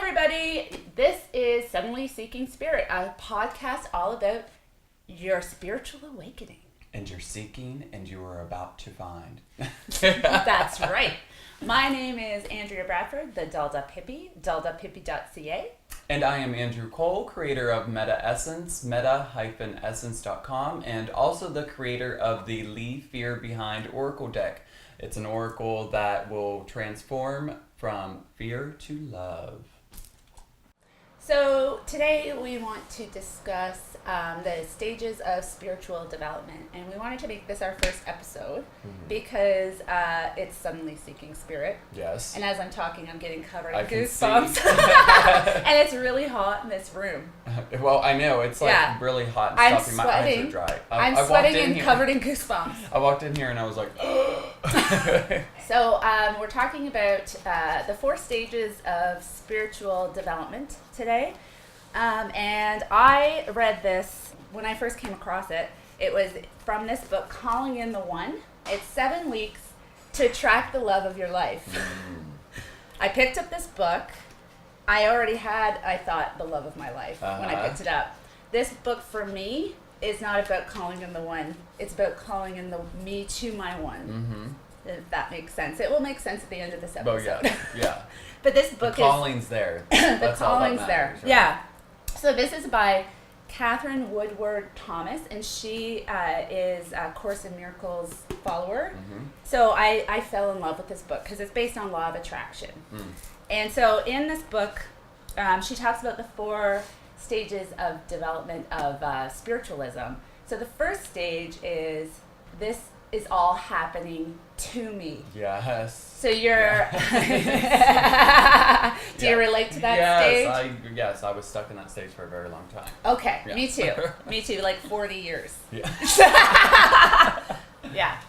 everybody. This is Suddenly Seeking Spirit, a podcast all about your spiritual awakening. And you're seeking and you are about to find. That's right. My name is Andrea Bradford, the Dolled Up Hippie, dolleduphippie.ca. And I am Andrew Cole, creator of Meta Essence, meta-essence.com, and also the creator of the Leave Fear Behind Oracle deck. It's an oracle that will transform from fear to love. So today we want to discuss the stages of spiritual development, and we wanted to make this our first episode because it's Suddenly Seeking Spirit. Yes. And as I'm talking, I'm getting covered in I can goosebumps. see. And it's really hot in this room. Well, I know. It's like really hot and I'm stuffy. My eyes sweating. are dry. I'm sweating and covered in goosebumps. I walked in here and I was like, So we're talking about the 4 stages of spiritual development today. And I read this when I first came across it. It was from this book, Calling in the One. It's 7 weeks to attract the love of your life. I picked up this book. I already had, I thought, the love of my life when I picked it up. This book for me is not about calling in the one. It's about calling in the me to my one. mm-hmm. If that makes sense. It will make sense at the end of this episode. Oh, yeah. But this book The calling's there. the That's all that calling's matters, there. right? Yeah. So this is by Catherine Woodward Thomas, and she is a Course in Miracles follower. Mm-hmm. So I fell in love with this book because it's based on law of attraction. And so in this book, she talks about the 4 stages of development of spiritualism. So the first stage is, this is all happening to me. Yes. So you're... Do you relate to that stage? Yes, I was stuck in that stage for a very long time. Okay, Yeah. me too. Me too, like 40 years. Yeah. Yeah.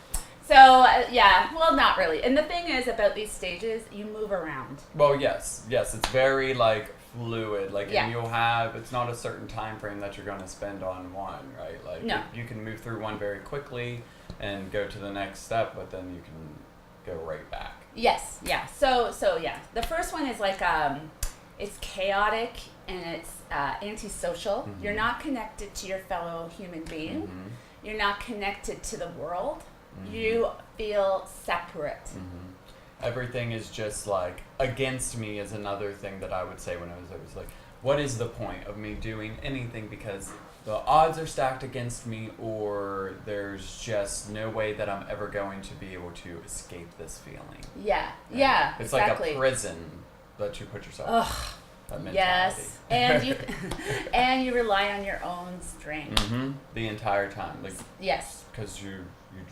So, well, not really. And the thing is about these stages, you move around. Well, yes, it's very fluid. Yeah. And you'll have, it's not a certain time frame that you're going to spend on one, right? No. You can move through one very quickly and go to the next step, but then you can go right back. Yes, yeah. So yeah. The first one is it's chaotic and it's antisocial. Mm-hmm. You're not connected to your fellow human being. Mm-hmm. You're not connected to the world. Mm-hmm. You feel separate. Mm-hmm. Everything is just against me is another thing that I would say when I was like, what is the point of me doing anything, because the odds are stacked against me, or there's just no way that I'm ever going to be able to escape this feeling. Yeah, Right? yeah, It's exactly. like a prison that you put yourself in. Ugh. That mentality. Yes, and you and you rely on your own strength. Mm-hmm. The entire time, Yes. because you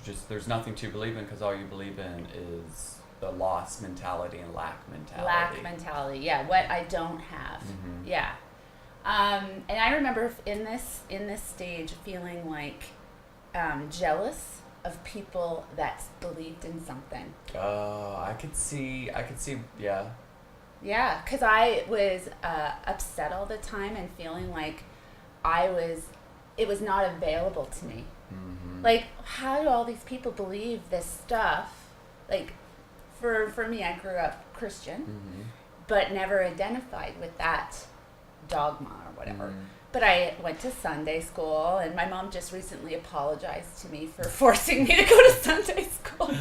just, there's nothing to believe in, because all you believe in is the loss mentality and lack mentality. Lack mentality. Yeah, what I don't have. Mm-hmm. Yeah. And I remember in this stage feeling jealous of people that believed in something. Oh, I could see, yeah. Yeah, because I was upset all the time and feeling like it was not available to me. Mm-hmm. How do all these people believe this stuff? For me, I grew up Christian, Mm-hmm. but never identified with that dogma or whatever. Mm-hmm. But I went to Sunday school, and my mom just recently apologized to me for forcing me to go to Sunday school. She's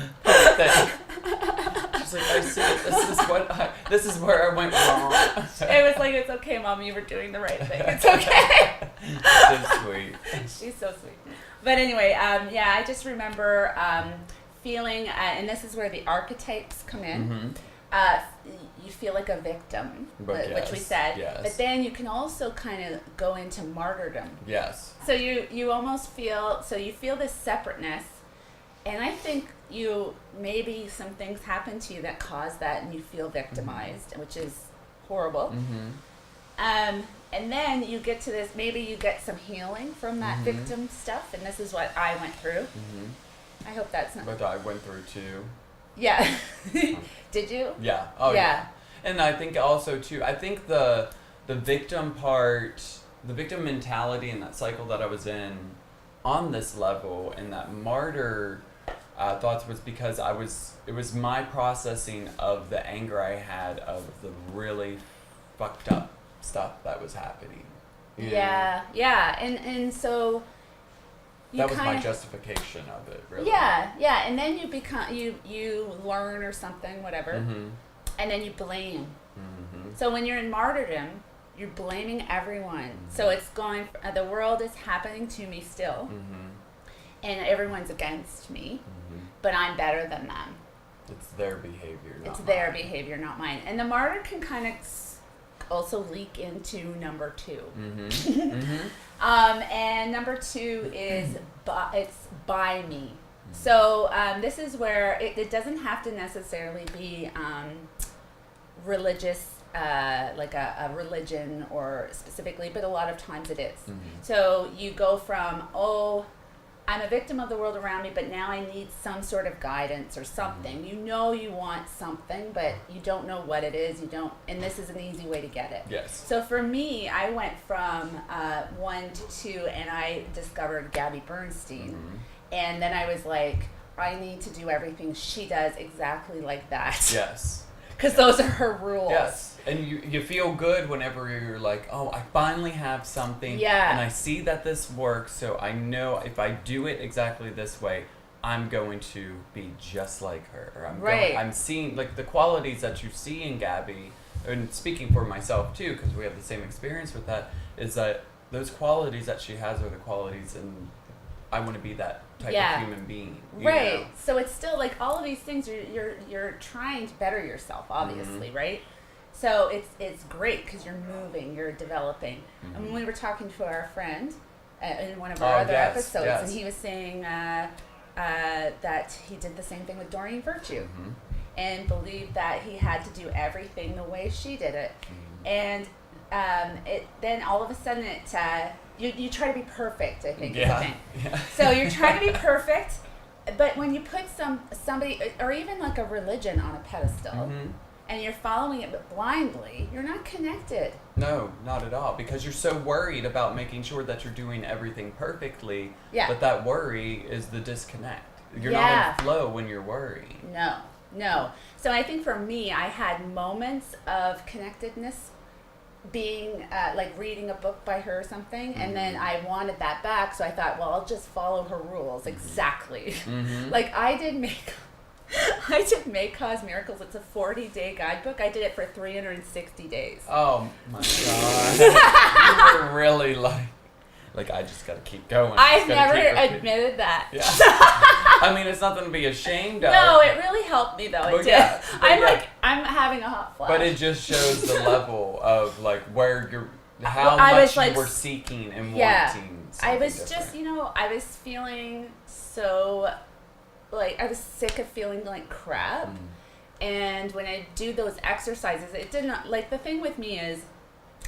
like, I see it. This is where I went wrong. It was like, it's okay, Mom, you were doing the right thing. It's okay. So sweet. She's so sweet. But anyway, I just remember feeling, and this is where the archetypes come in. Mm-hmm. You feel like a victim, But which we said. yes. But then you can also kind of go into martyrdom. Yes. So you almost feel, you feel this separateness, and I think maybe some things happen to you that cause that, and you feel victimized, which is horrible. Mm-hmm. And then you get to this, maybe you get some healing from that victim stuff, and this is what I went through. Mm-hmm. I hope that's not... But I went through too. Yeah. Did you? Yeah. Oh, yeah. And I think also too, the victim part, the victim mentality and that cycle that I was in on this level, and that martyr thoughts, was because it was my processing of the anger I had of the really fucked up stuff that was happening. Yeah, and so that was my justification of it, really. Yeah, and then you become you learn or something, whatever, and then you blame. So when you're in martyrdom, you're blaming everyone. So it's going. The world is happening to me still, and everyone's against me, but I'm better than them. It's their behavior, not It's mine. their behavior, not mine. And the martyr can kind of also leak into number 2. And number 2 is it's by me. So this is where it doesn't have to necessarily be religious, like a religion or specifically, but a lot of times it is. So you go from, I'm a victim of the world around me, but now I need some sort of guidance or something. You know you want something, but you don't know what it is. You don't, and this is an easy way to get it. Yes. So for me, I went from 1 to 2, and I discovered Gabby Bernstein, and then I was like, I need to do everything she does exactly like that. Yes. Because those are her rules. Yes. And you feel good whenever you're like, oh, I finally have something. Yeah. And I see that this works, so I know if I do it exactly this way, I'm going to be just like her. Or I'm seeing, like, the qualities that you see in Gabby, and speaking for myself, too, because we have the same experience with that, is that those qualities that she has are the qualities, and I want to be that type of human being. Right. Know? So it's still like all of these things you're trying to better yourself, obviously, right? So it's great because you're moving, you're developing. And when we were talking to our friend in one of our other episodes, and he was saying that he did the same thing with Doreen Virtue, and believed that he had to do everything the way she did it, and then all of a sudden you try to be perfect, I think, is the thing. Yeah. So you're trying to be perfect, but when you put somebody, or even like a religion on a pedestal, and you're following it but blindly, you're not connected. No, not at all, because you're so worried about making sure that you're doing everything perfectly, but that worry is the disconnect. You're not in flow when you're worrying. No. So I think for me, I had moments of connectedness being like reading a book by her or something, and then I wanted that back, so I thought, well, I'll just follow her rules exactly. Like I did Make Cause Miracles. It's a 40-day guidebook. I did it for 360 days. Oh my god. You were really like I just gotta keep going. I've never admitted that. Yeah. I mean, it's nothing to be ashamed of. No, it really helped me though. It did. I'm having a hot flash. But it just shows the level of like where how much you were seeking and wanting. I was different. just, I was feeling so, like, I was sick of feeling like crap. And when I do those exercises, it didn't, like, the thing with me is,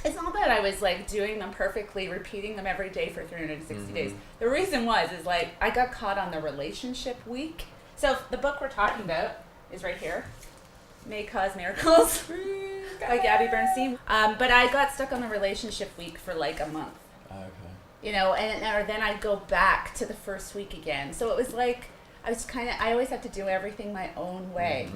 it's not that I was, like, doing them perfectly, repeating them every day for 360 days. The reason is, like, I got caught on the relationship week. So the book we're talking about is right here. May Cause Miracles by Gabby Bernstein. But I got stuck on the relationship week for, like, a month. Okay. Or then I'd go back to the first week again. So it was like, I always have to do everything my own way.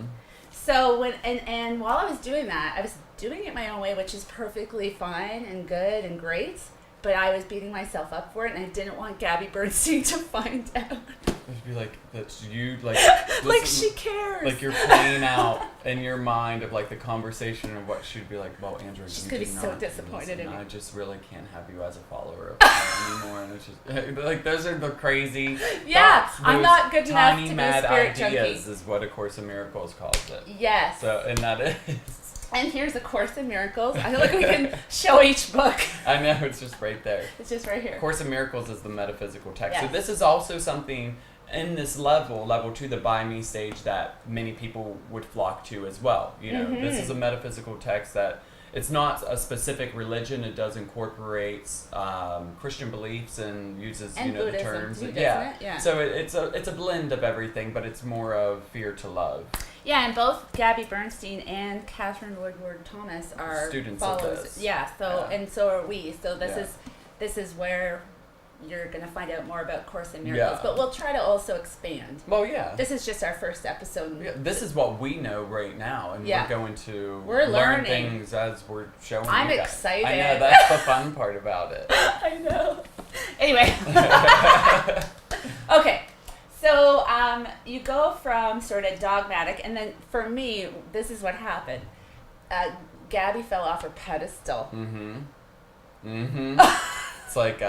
So and while I was doing that, I was doing it my own way, which is perfectly fine and good and great, but I was beating myself up for it, and I didn't want Gabby Bernstein to find out. It'd be like, that's you, like... like she cares. Like you're playing out in your mind of like the conversation of what she'd be like, well, Andrew, she's going to be so disappointed in me. I just really can't have you as a follower of her anymore. And it's just, like, those are the crazy thoughts, I'm not good enough tiny to be a mad spirit ideas junkie. is what A Course in Miracles calls it. Yes. So, and that is... And here's A Course in Miracles. I feel like we can show each book. I know, it's just right there. It's just right here. Course in Miracles is the metaphysical text. Yes. So this is also something in this level 2, the by me stage, that many people would flock to as well. This is a metaphysical text that it's not a specific religion. It does incorporate Christian beliefs and uses and the Buddhism terms. too, Yeah. So it's a blend of everything, but it's more of fear to love. Yeah, and both Gabby Bernstein and Catherine Woodward Thomas are students followers. of this. Yeah. So and so are we. So this is where you're going to find out more about Course in Miracles. Yeah. But we'll try to also expand. Well, yeah. This is just our first episode. Yeah, this is what we know right now, and Yeah. we're going to We're learn learning. things as we're showing I'm you guys. excited. I know, that's the fun part about it. I know. Anyway. Okay. So you go from sort of dogmatic, and then for me, this is what happened. Gabby fell off her pedestal. It's like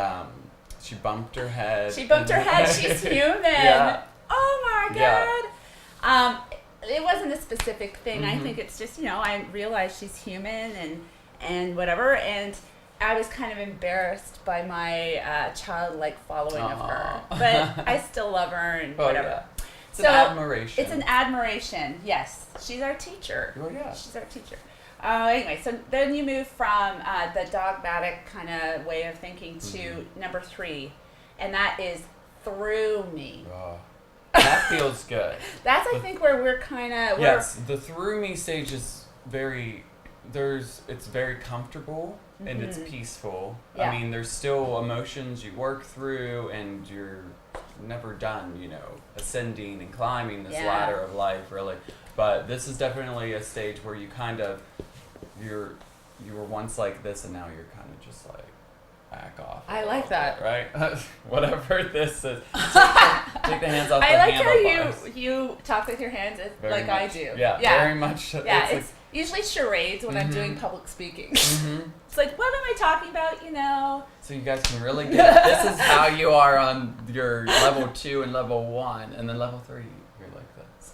she bumped her head. She bumped her head. She's human. Yeah. Oh my God. Yeah. It wasn't a specific thing. I think it's just, I realized she's human and whatever. And I was kind of embarrassed by my childlike following of her. But I still love her and whatever. Yeah. It's an admiration. It's an admiration, yes. She's our teacher. Oh, yeah. She's our teacher. Anyway, so then you move from the dogmatic kind of way of thinking to number 3, and that is through me. Oh, that feels good. That's, I think, where we're kind of... Yes, the through me stage is it's very comfortable and it's peaceful. Yeah. I mean, there's still emotions you work through and you're never done, ascending and climbing this ladder of life, really. But this is definitely a stage where you kind of, you were once like this and now you're kind of just like, back off. I like that. Right? Whatever this is. Take the hands off the I like handlebars. how you talk with your hands like I do. Yeah, very much. Yeah, it's usually charades when I'm doing public speaking. It's like, what am I talking about, So you guys can really get it. This is how you are on your level 2 and level 1, and then level 3, you're like this.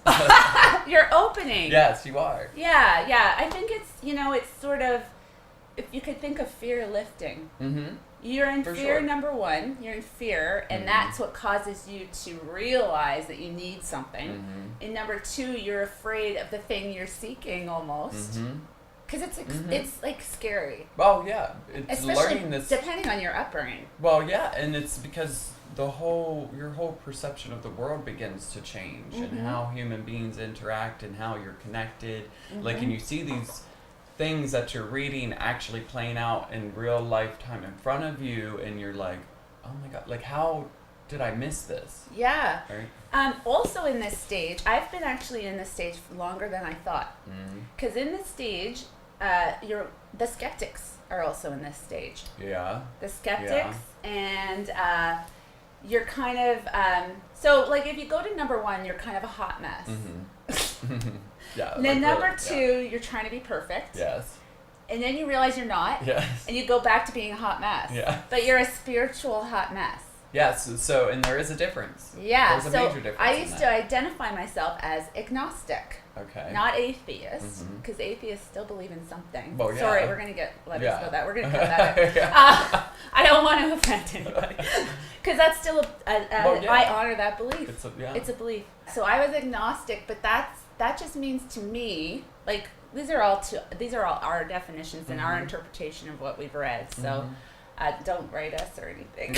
You're opening. Yes, you are. Yeah. I think it's, it's sort of, if you could think of fear lifting. You're in For fear, sure. number 1. You're in fear, and that's what causes you to realize that you need something. And number 2, you're afraid of the thing you're seeking almost. Because it's like scary. Well, yeah. It's Especially learning this. depending on your upbringing. Well, yeah, and it's because your whole perception of the world begins to change and how human beings interact and how you're connected. Like, and you see these things that you're reading actually playing out in real lifetime in front of you, and you're like, oh my God, like, how did I miss this? Yeah. Right? Also in this stage, I've been actually in this stage longer than I thought. Because in this stage, the skeptics are also in this stage. Yeah. The skeptics, and you're kind of, so like if you go to number 1, you're kind of a hot mess. Yeah. And then like number really, 2, you're trying to be perfect. Yes. And then you realize you're not. Yes. And you go back to being a hot mess. Yeah. But you're a spiritual hot mess. Yes. So, and there is a difference. Yeah. There's a major difference. I used to identify myself as agnostic. Okay. Not atheist, because atheists still believe in something. Well, yeah. Sorry, we're going to get letters about that. We're going to cut that out. I don't want to offend anybody. Because that's still I honor that belief. It's a belief. So I was agnostic, but that just means to me, like, these are all our definitions and our interpretation of what we've read. So don't write us or anything.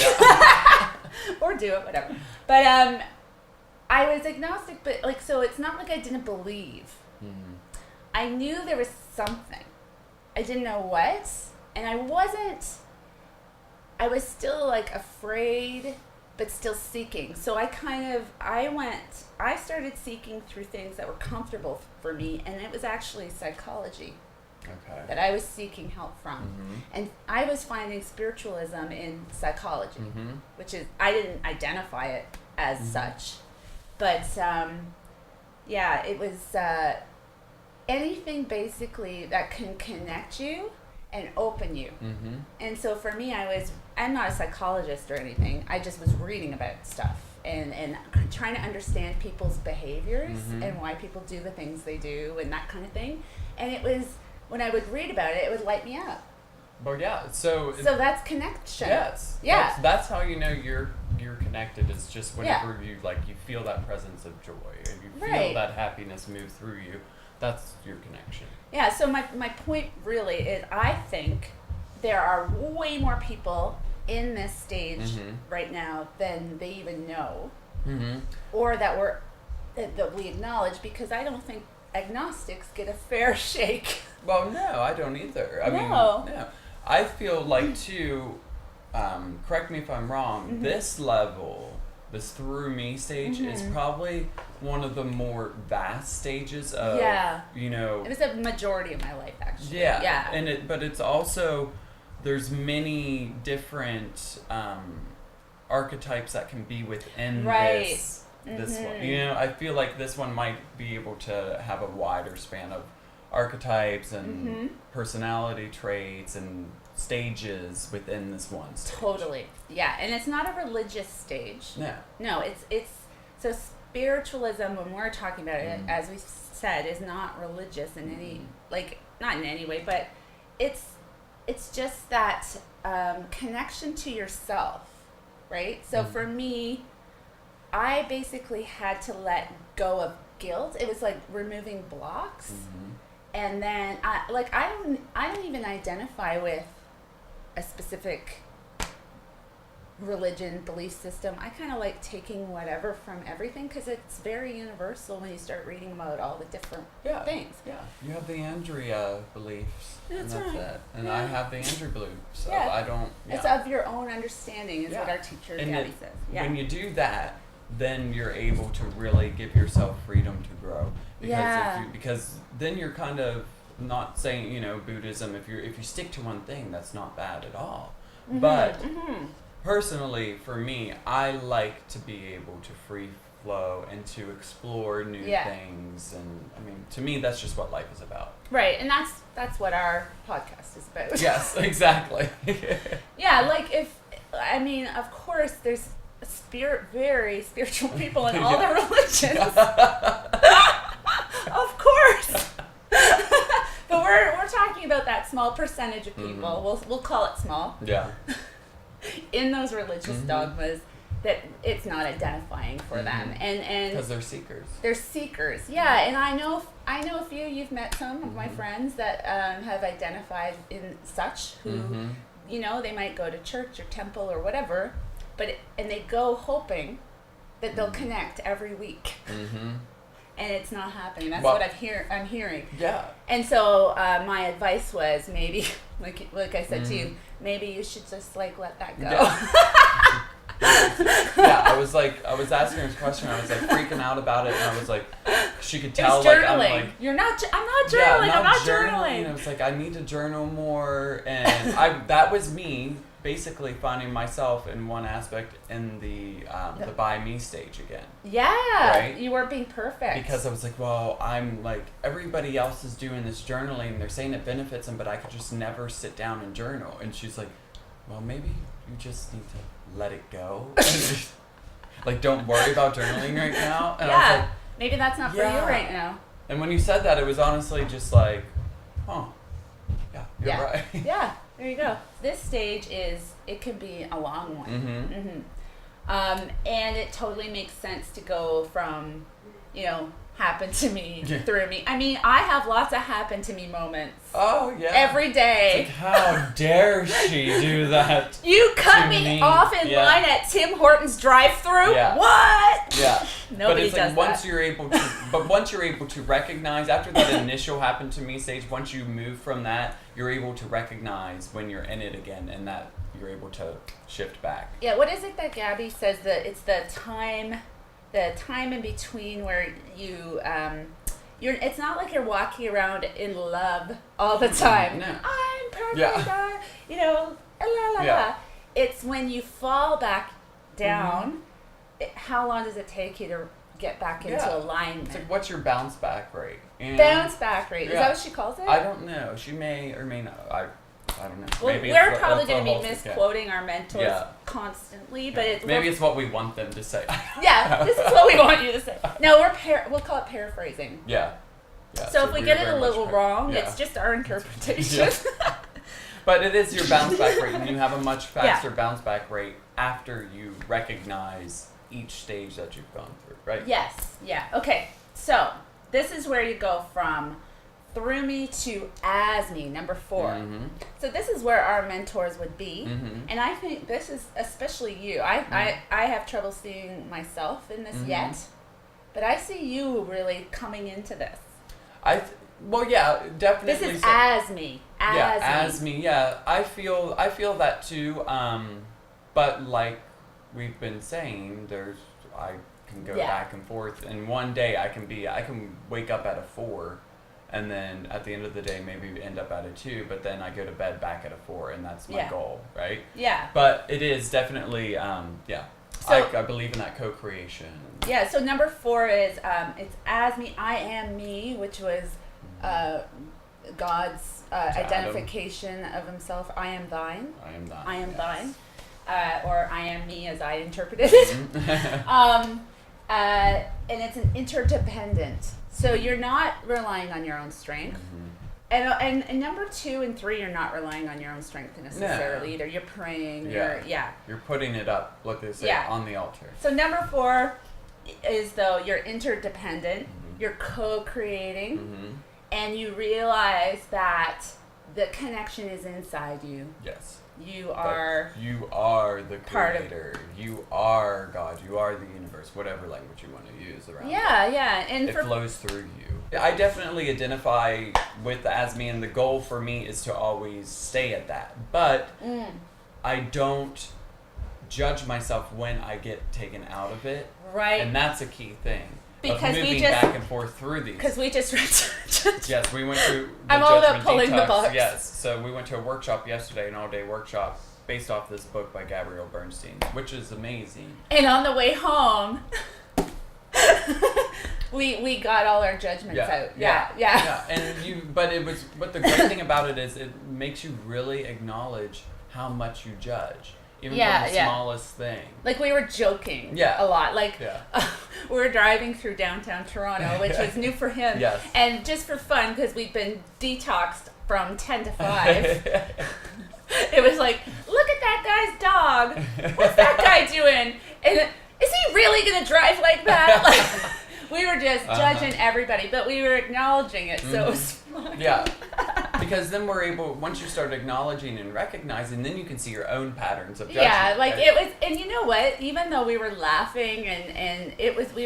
Or do it, whatever. But I was agnostic, but like, so it's not like I didn't believe. I knew there was something. I didn't know what, and I was still like afraid, but still seeking. So I started seeking through things that were comfortable for me, and it was actually psychology. That I was seeking help from. And I was finding spiritualism in psychology, which is, I didn't identify it as such. But, it was anything basically that can connect you and open you. And so for me, I'm not a psychologist or anything. I just was reading about stuff and trying to understand people's behaviors and why people do the things they do and that kind of thing. And it was, when I would read about it, it would light me up. Well, yeah. So that's connection. Yes. Yeah. That's how you know you're connected. Is just whenever you feel that presence of joy and you feel that happiness move through you. That's your connection. Yeah. So my point really is, I think there are way more people in this stage right now than they even know, or that we acknowledge, because I don't think agnostics get a fair shake. Well, no, I don't either. I mean, no. I feel like, too, correct me if I'm wrong, this level, this through me stage is probably one of the more vast stages of, you know. It was a majority of my life, actually. Yeah. But it's also, there's many different archetypes that can be within this one. You know, I feel like this one might be able to have a wider span of archetypes and personality traits and stages within this one stage. Totally. Yeah, and it's not a religious stage. No, it's so spiritualism, when we're talking about it, as we said, is not religious in any, like, not in any way, but it's just that connection to yourself, right? So for me, I basically had to let go of guilt. It was like removing blocks. And then I don't even identify with a specific religion, belief system. I kind of like taking whatever from everything, because it's very universal when you start reading about all the different things. Yeah, you have the Andrea beliefs. That's and right. It. And I have the Andrew beliefs. So I don't. Yeah. It's of your own understanding, is what our teacher Gabby says. Yeah. When you do that, then you're able to really give yourself freedom to grow. Because then you're kind of not saying, you know, Buddhism, if you stick to one thing, that's not bad at all. But personally, for me, I like to be able to free flow and to explore new things. And I mean, to me, that's just what life is about. Right, and that's what our podcast is about. Yes, exactly. Of course, there's very spiritual people in all the religions. Of course. But we're talking about that small percentage of people. We'll call it small. Yeah. In those religious dogmas, that it's not identifying for them, and because they're seekers. They're seekers, yeah. And I know a few. You've met some of my friends that have identified in such who, you know, they might go to church or temple or whatever, and they go hoping that they'll connect every week. And it's not happening. That's what I'm hearing. Yeah. And so my advice was maybe, like I said to you, maybe you should just like let that go. I was asking her this question. I was like freaking out about it, and I was like, she could tell. It was journaling. Like, I'm like, I'm not journaling. I'm not journaling. And I was like, I need to journal more, and that was me basically finding myself in one aspect in the by me stage again. Yeah, right? You weren't being perfect. Because I was like, well, I'm like, everybody else is doing this journaling, and they're saying it benefits them, but I could just never sit down and journal. And she's like, well, maybe you just need to let it go. Like, don't worry about journaling right now. And I was like, maybe that's not for you right now. And when you said that, it was honestly just like, huh, yeah, you're right. Yeah. There you go. This stage it can be a long one. And it totally makes sense to go from, you know, happened to me, through me. I mean, I have lots of happen to me moments. Oh, yeah. Every day. It's like, how dare she do that? You cut me off in line at Tim Hortons drive-thru? Yeah. What? Yeah. Nobody but it's like does once that. once you're able to recognize, after that initial happened to me stage, once you move from that, you're able to recognize when you're in it again, and that you're able to shift back. Yeah, what is it that Gabby says, that it's the time in between where you it's not like you're walking around in love all the time. No. I'm perfect. You know, la la la. It's when you fall back down. How long does it take you to get back into alignment? It's like, what's your bounce back rate? And bounce back rate. Is that what she calls it? I don't know. She may or may not. I don't know. Well, maybe we're probably going to be misquoting our mentors constantly, but it's what we want them to say. Yeah, this is what we want you to say. No, we'll call it paraphrasing. Yeah. So if we get it a little wrong, it's just our interpretation. But it is your bounce back rate, and you have a much faster bounce back rate after you recognize each stage that you've gone through, right? Yes. Yeah. Okay. So this is where you go from through me to as me, number 4. So this is where our mentors would be, and I think this is especially you. I have trouble seeing myself in this yet, but I see you really coming into this. Well, yeah, definitely. This is as me. As me. Yeah, I feel that too. But like we've been saying, I can go back and forth. And one day I can wake up at a 4, and then at the end of the day maybe end up at a 2. But then I go to bed back at a 4, and that's my goal, right? Yeah. But it is definitely So, I believe in that co-creation. Yeah. So number 4 is it's as me. I am me, which was God's identification of himself. I am thine. I am thine. I am thine. Or I am me as I interpreted it. And it's an interdependent. So you're not relying on your own strength. And number 2 and 3, you're not relying on your own strength necessarily either. You're praying. You're putting it up, like they say, on the altar. So number 4 is though you're interdependent. You're co-creating. And you realize that the connection is inside you. Yes. You are the creator. You are God. You are the universe. Whatever language you want to use around. Yeah. And it flows through you. I definitely identify with as me, and the goal for me is to always stay at that. But I don't judge myself when I get taken out of it. Right. And that's a key thing. Because moving back and forth through these. Because we just read. Yes, we went to. I'm all about pulling the box. Yes, so we went to a workshop yesterday, an all-day workshop based off this book by Gabrielle Bernstein, which is amazing. And on the way home, we got all our judgments out. Yeah. But the great thing about it is it makes you really acknowledge how much you judge. Even from the smallest thing. Like we were joking a lot. Like we were driving through downtown Toronto, which was new for him. Yes. And just for fun, because we've been detoxed from 10 to 5. It was like, look at that guy's dog. What's that guy doing? And is he really going to drive like that? Like, we were just judging everybody, but we were acknowledging it, so it was fun. Yeah. Because then we're able, once you start acknowledging and recognizing, then you can see your own patterns of judgment. Yeah, like it was, and you know what? Even though we were laughing and it was, we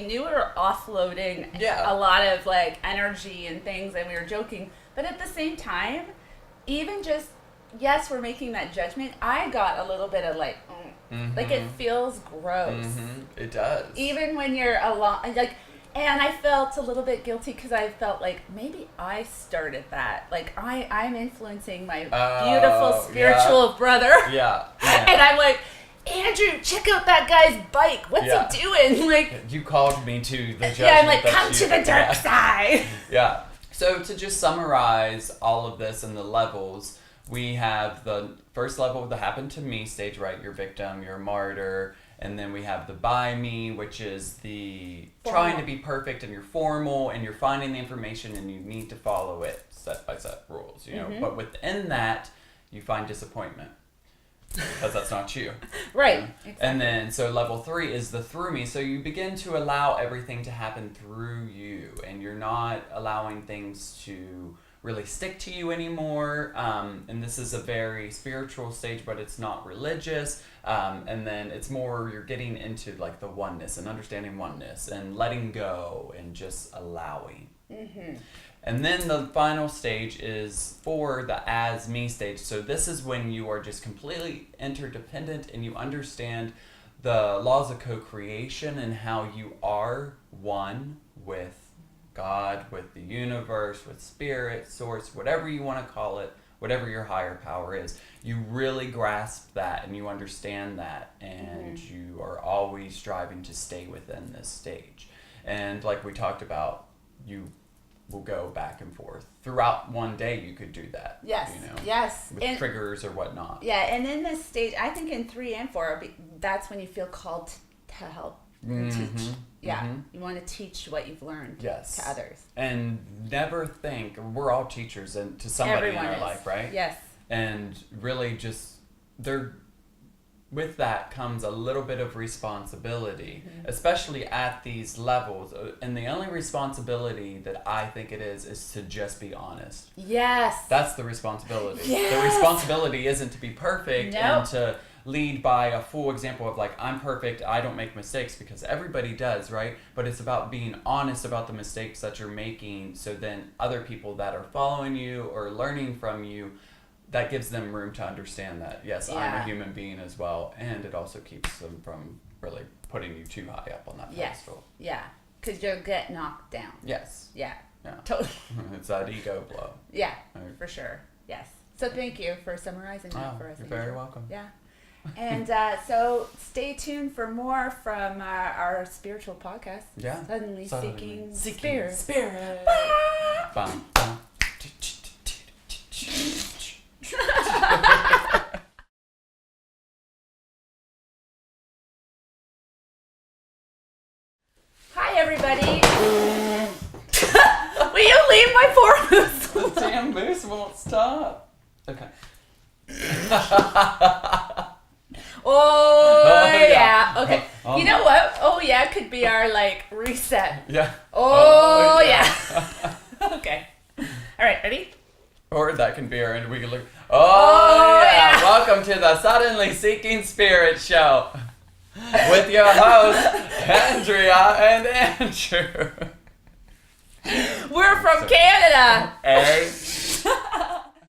knew we were offloading a lot of like energy and things, and we were joking. But at the same time, even just, yes, we're making that judgment. I got a little bit of like, like it feels gross. It does. Even when you're alone, like. And I felt a little bit guilty because I felt like maybe I started that. Like I'm influencing my beautiful spiritual brother. Yeah. And I'm like, Andrew, check out that guy's bike. What's he doing? Like you called me to the judgment. Yeah, I'm like, come to the dark side. Yeah. So to just summarize all of this and the levels, we have the first level, the happen to me stage, right? You're victim, you're martyr. And then we have the by me, which is the trying to be perfect, and you're formal, and you're finding the information, and you need to follow it set by set rules, you know. But within that, you find disappointment because that's not you. Right. You know? Exactly. And then, so level 3 is the through me. So you begin to allow everything to happen through you, and you're not allowing things to really stick to you anymore. And this is a very spiritual stage, but it's not religious. And then it's more, you're getting into like the oneness and understanding oneness and letting go and just allowing. And then the final stage is for the as me stage. So this is when you are just completely interdependent and you understand the laws of co-creation and how you are one with God, with the universe, with spirit, source, whatever you want to call it, whatever your higher power is. You really grasp that and you understand that, and you are always striving to stay within this stage. And like we talked about, you will go back and forth. Throughout one day you could do that. Yes. You know, yes. with triggers or whatnot. Yeah, and in this stage, I think in 3 and 4, that's when you feel called to help and teach. Yeah, you want to teach what you've learned to others. And never think, we're all teachers and to somebody in our life, right? Yes. And really just, with that comes a little bit of responsibility, especially at these levels. And the only responsibility that I think it is to just be honest. Yes. That's the responsibility. Yes. The responsibility isn't to be perfect and to lead by a full example of like, I'm perfect, I don't make mistakes, because everybody does, right? But it's about being honest about the mistakes that you're making, so then other people that are following you or learning from you, that gives them room to understand that, yes, I'm a human being as well, and it also keeps them from really putting you too high up on that pedestal. Yeah, because you'll get knocked down. Yes. Yeah. Yeah. Totally. It's that ego blow. Yeah, for sure. Yes. So thank you for summarizing that for us. You're very welcome. Yeah. And so stay tuned for more from our spiritual podcast. Yeah. Suddenly Seeking Spirit. Spirit. Bum, bum. Hi, everybody. Will you leave my poor moose alone? The damn moose won't stop. Okay. Oh yeah. Okay. Oh, you know what? Oh yeah could be our like reset. Yeah. Oh yeah. Okay. All right. Ready? Or that can be our end. We can look. Oh yeah. Welcome to the Suddenly Seeking Spirit Show with your hosts Andrea and Andrew. We're from Canada. A